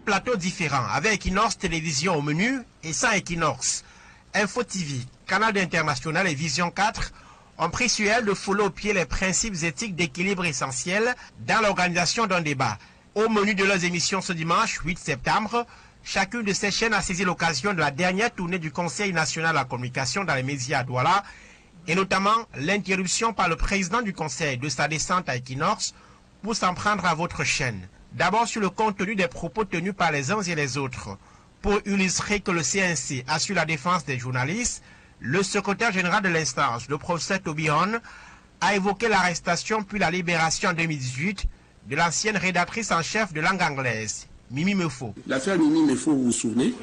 plateaux différents, avec Equinox Télévision au menu et sans Equinox. Info TV, Canal international et Vision 4 ont pris sur elle de fouler au pied les principes éthiques d'équilibre essentiels dans l'organisation d'un débat. Au menu de leurs émissions ce dimanche 8 septembre, chacune de ces chaînes a saisi l'occasion de la dernière tournée du Conseil national de la communication dans les médias à Douala, et notamment l'interruption par le président du Conseil de sa descente à Equinox pour s'en prendre à votre chaîne. D'abord sur le contenu des propos tenus par les uns et les autres. Pour illustrer que le CNC assure la défense des journalistes, le secrétaire général de l'instance, le professeur Toby Hon, a évoqué l'arrestation puis la libération en 2018 de l'ancienne rédactrice en chef de langue anglaise, Mimi Mefo. L'affaire Mimi Mefo, vous vous souvenez,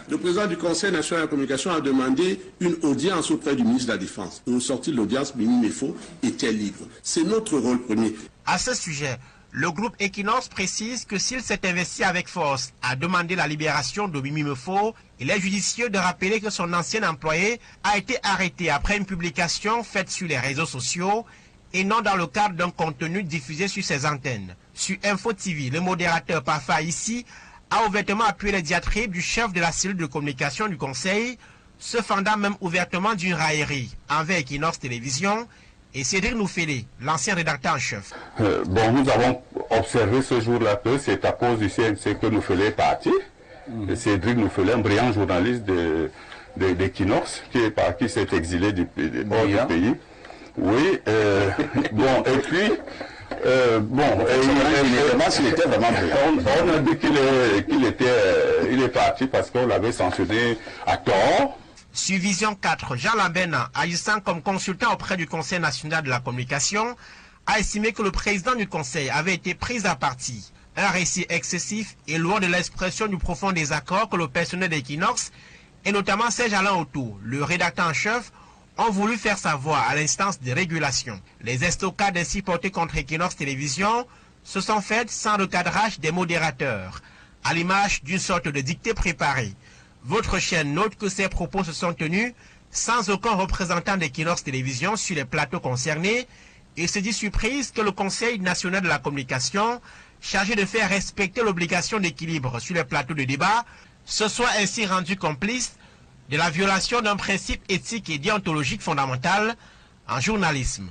le président du Conseil national de la communication a demandé une audience auprès du ministre de la Défense. Et au sortir de l'audience, Mimi Mefo était libre. C'est notre rôle premier. À ce sujet, le groupe Equinox précise que s'il s'est investi avec force à demander la libération de Mimi Mefo, il est judicieux de rappeler que son ancien employé a été arrêté après une publication faite sur les réseaux sociaux et non dans le cadre d'un contenu diffusé sur ses antennes. Sur Info TV, le modérateur Pafa ici a ouvertement appuyé les diatribes du chef de la cellule de communication du Conseil, se fendant même ouvertement d'une raillerie envers Equinox Télévision et Cédric Noufélé, l'ancien rédacteur en chef. Nous avons observé ce jour-là que c'est à cause du CNC que Noufélé est parti. Cédric Noufélé, un brillant journaliste d'Equinox, qui s'est exilé hors du pays. Oui, et puis, était vraiment brillant. On a dit qu'il est parti parce qu'on l'avait sanctionné à tort. Sur Vision 4, Jean Lambena, agissant comme consultant auprès du Conseil national de la communication, a estimé que le président du Conseil avait été pris à partie. Un récit excessif et loin de l'expression du profond désaccord que le personnel d'Equinox, et notamment Serge Alain Autou, le rédacteur en chef, ont voulu faire savoir à l'instance de régulation. Les estocades ainsi portées contre Equinox Télévision se sont faites sans le cadrage des modérateurs, à l'image d'une sorte de dictée préparée. Votre chaîne note que ces propos se sont tenus sans aucun représentant d'Equinox Télévision sur les plateaux concernés et se dit surprise que le Conseil national de la communication, chargé de faire respecter l'obligation d'équilibre sur les plateaux de débat, se soit ainsi rendu complice de la violation d'un principe éthique et déontologique fondamental en journalisme.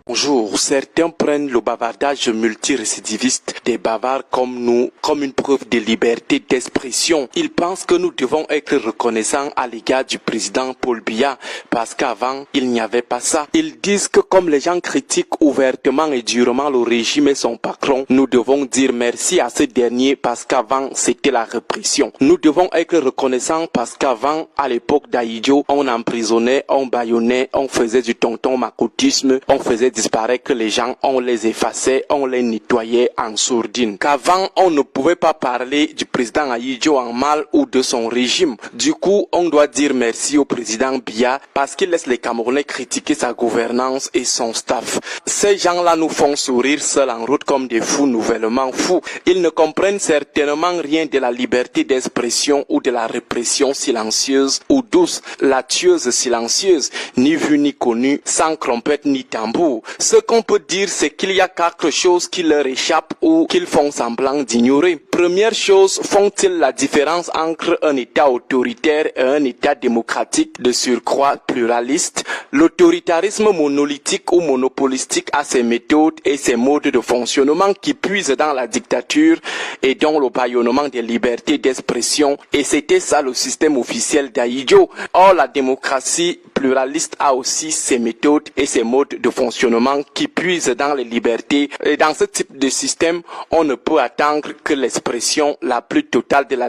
Bonjour, certains prennent le bavardage multirécidiviste des bavards comme nous, comme une preuve de liberté d'expression. Ils pensent que nous devons être reconnaissants à l'égard du président Paul Biya, parce qu'avant, il n'y avait pas ça. Ils disent que comme les gens critiquent ouvertement et durement le régime et son patron, nous devons dire merci à ce dernier parce qu'avant, c'était la répression. Nous devons être reconnaissants parce qu'avant, à l'époque d'Ahidjo, on emprisonnait, on bâillonnait, on faisait du tonton macoutisme, on faisait disparaître les gens, on les effaçait, on les nettoyait en sourdine. Qu'avant, on ne pouvait pas parler du président Ahidjo en mal ou de son régime. Du coup, on doit dire merci au président Biya parce qu'il laisse les Camerounais critiquer sa gouvernance et son staff. Ces gens-là nous font sourire seuls en route comme des fous nouvellement fous. Ils ne comprennent certainement rien de la liberté d'expression ou de la répression silencieuse ou douce, la tueuse silencieuse, ni vue ni connue, sans trompette ni tambour. Ce qu'on peut dire, c'est qu'il y a quelque chose qui leur échappe ou qu'ils font semblant d'ignorer. Première chose, font-ils la différence entre un État autoritaire et un État démocratique de surcroît pluraliste? L'autoritarisme monolithique ou monopolistique a ses méthodes et ses modes de fonctionnement qui puisent dans la dictature et dans le bâillonnement des libertés d'expression, et c'était ça le système officiel d'Ahidjo. Or, la démocratie pluraliste a aussi ses méthodes et ses modes de fonctionnement qui puisent dans les libertés. Et dans ce type de système, on ne peut attendre que l'expression la plus totale de la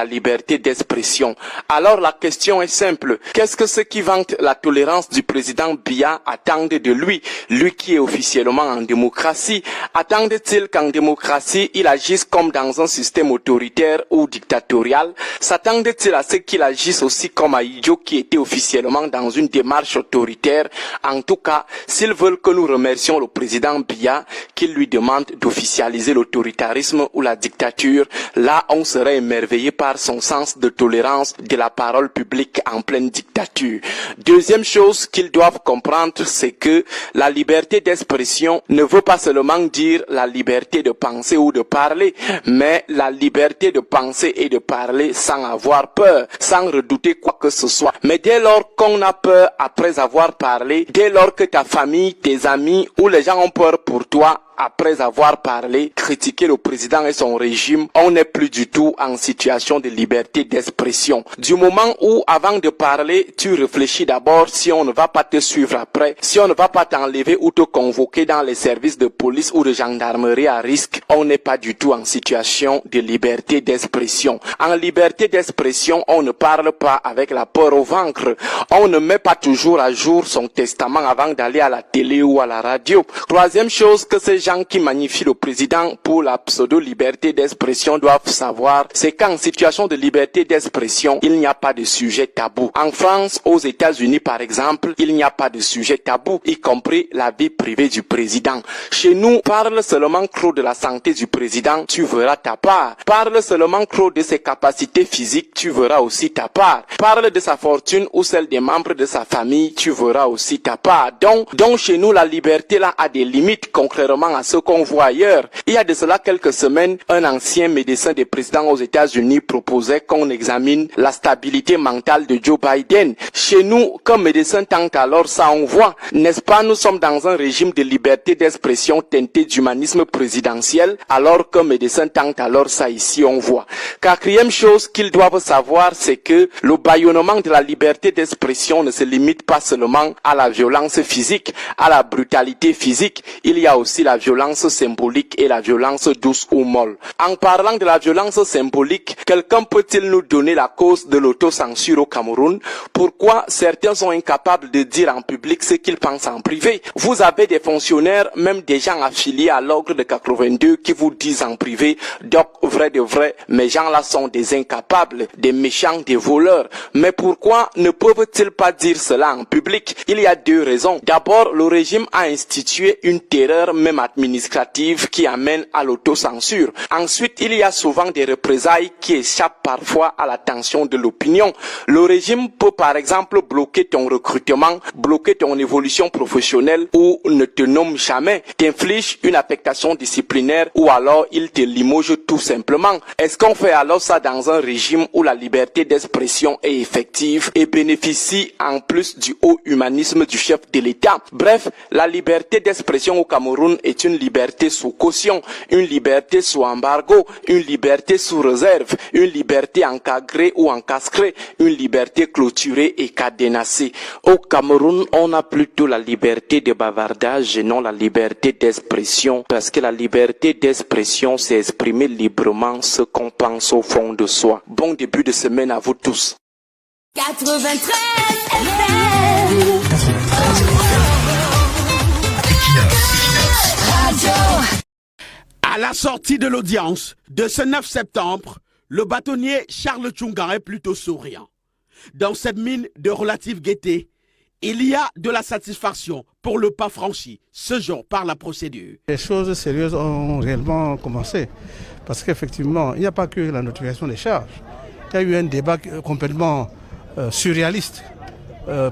liberté d'expression. Alors la question est simple. Qu'est-ce que ceux qui vantent la tolérance du président Biya attendent de lui, lui qui est officiellement en démocratie? Attendent-ils qu'en démocratie, il agisse comme dans un système autoritaire ou dictatorial? S'attendent-ils à ce qu'il agisse aussi comme Ahidjo qui était officiellement dans une démarche autoritaire? En tout cas, s'ils veulent que nous remercions le président Biya, qu'il lui demande d'officialiser l'autoritarisme ou la dictature, là on serait émerveillé par son sens de tolérance de la parole publique en pleine dictature. Deuxième chose qu'ils doivent comprendre, c'est que la liberté d'expression ne veut pas seulement dire la liberté de penser ou de parler, mais la liberté de penser et de parler sans avoir peur, sans redouter quoi que ce soit. Mais dès lors qu'on a peur après avoir parlé, dès lors que ta famille, tes amis ou les gens ont peur pour toi, après avoir parlé, critiqué le président et son régime, on n'est plus du tout en situation de liberté d'expression. Du moment où, avant de parler, tu réfléchis d'abord si on ne va pas te suivre après, si on ne va pas t'enlever ou te convoquer dans les services de police ou de gendarmerie à risque, on n'est pas du tout en situation de liberté d'expression. En liberté d'expression, on ne parle pas avec la peur au ventre. On ne met pas toujours à jour son testament avant d'aller à la télé ou à la radio. Troisième chose que ces gens qui magnifient le président pour la pseudo-liberté d'expression doivent savoir, c'est qu'en situation de liberté d'expression, il n'y a pas de sujet tabou. En France, aux États-Unis par exemple, il n'y a pas de sujet tabou, y compris la vie privée du président. Chez nous, parle seulement trop de la santé du président, tu verras ta part. Parle seulement trop de ses capacités physiques, tu verras aussi ta part. Parle de sa fortune ou celle des membres de sa famille, tu verras aussi ta part. Donc chez nous, la liberté là a des limites, contrairement à ce qu'on voit ailleurs. Il y a de cela quelques semaines, un ancien médecin des présidents aux États-Unis proposait qu'on examine la stabilité mentale de Joe Biden. Chez nous, comme médecin tant alors ça on voit, n'est-ce pas, nous sommes dans un régime de liberté d'expression teinté d'humanisme présidentiel, alors que médecin tant alors ça ici on voit. Quatrième chose qu'ils doivent savoir, c'est que le bâillonnement de la liberté d'expression ne se limite pas seulement à la violence physique, à la brutalité physique, il y a aussi la violence symbolique et la violence douce ou molle. En parlant de la violence symbolique, quelqu'un peut-il nous donner la cause de l'autocensure au Cameroun? Pourquoi certains sont incapables de dire en public ce qu'ils pensent en privé? Vous avez des fonctionnaires, même des gens affiliés à l'ogre de 82 qui vous disent en privé, donc vrai de vrai, mes gens là sont des incapables, des méchants, des voleurs. Mais pourquoi ne peuvent-ils pas dire cela en public? Il y a deux raisons. D'abord, le régime a institué une terreur même administrative qui amène à l'autocensure. Ensuite, il y a souvent des représailles qui échappent parfois à l'attention de l'opinion. Le régime peut par exemple bloquer ton recrutement, bloquer ton évolution professionnelle ou ne te nomme jamais, t'inflige une affectation disciplinaire ou alors il te limoge tout simplement. Est-ce qu'on fait alors ça dans un régime où la liberté d'expression est effective et bénéficie en plus du haut humanisme du chef de l'État? Bref, la liberté d'expression au Cameroun est une liberté sous caution, une liberté sous embargo, une liberté sous réserve, une liberté encadrée ou encastrée, une liberté clôturée et cadenassée. Au Cameroun, on a plutôt la liberté de bavardage et non la liberté d'expression, parce que la liberté d'expression, c'est exprimer librement ce qu'on pense au fond de soi. Bon début de semaine à vous tous. 93 FM. À la sortie de l'audience de ce 9 septembre, le bâtonnier Charles Tchunga est plutôt souriant. Dans cette mine de relative gaieté, il y a de la satisfaction pour le pas franchi ce jour par la procédure. Les choses sérieuses ont réellement commencé parce qu'effectivement, il n'y a pas que la notification des charges. Il y a eu un débat complètement surréaliste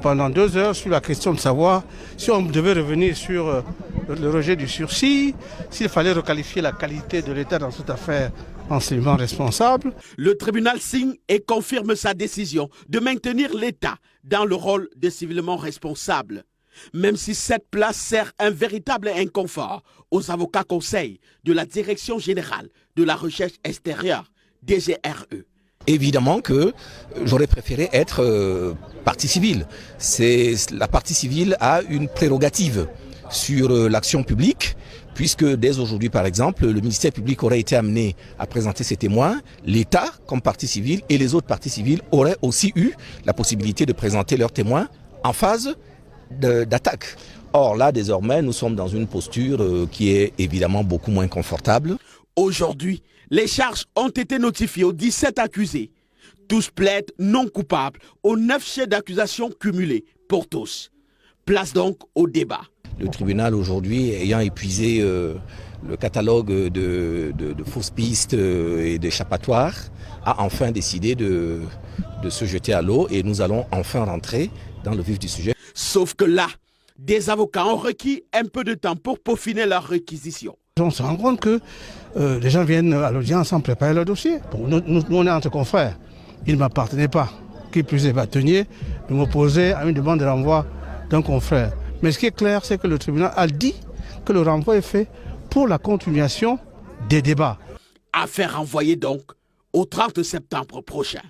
pendant 2 heures sur la question de savoir si on devait revenir sur le rejet du sursis, s'il fallait requalifier la qualité de l'État dans cette affaire en civilement responsable. Le tribunal signe et confirme sa décision de maintenir l'État dans le rôle de civilement responsable. Même si cette place sert un véritable inconfort aux avocats conseils de la Direction générale de la recherche extérieure, DGRE. Évidemment que j'aurais préféré être partie civile. La partie civile a une prérogative sur l'action publique, puisque dès aujourd'hui, par exemple, le ministère public aurait été amené à présenter ses témoins, l'État, comme partie civile, et les autres parties civiles auraient aussi eu la possibilité de présenter leurs témoins en phase d'attaque. Or là, désormais, nous sommes dans une posture qui est évidemment beaucoup moins confortable. Aujourd'hui, les charges ont été notifiées aux 17 accusés. Tous plaident non coupables aux 9 chefs d'accusation cumulés pour tous. Place donc au débat. Le tribunal aujourd'hui, ayant épuisé le catalogue de fausses pistes et d'échappatoires, a enfin décidé de se jeter à l'eau et nous allons enfin rentrer dans le vif du sujet. Sauf que là, des avocats ont requis un peu de temps pour peaufiner leur réquisition. On se rend compte que les gens viennent à l'audience sans préparer leur dossier. Bon, nous, on est entre confrères. Il ne m'appartenait pas, qui plus est bâtonnier, de m'opposer à une demande de renvoi d'un confrère. Mais ce qui est clair, c'est que le tribunal a dit que le renvoi est fait pour la continuation des débats. Affaire renvoyée donc au 30 septembre prochain.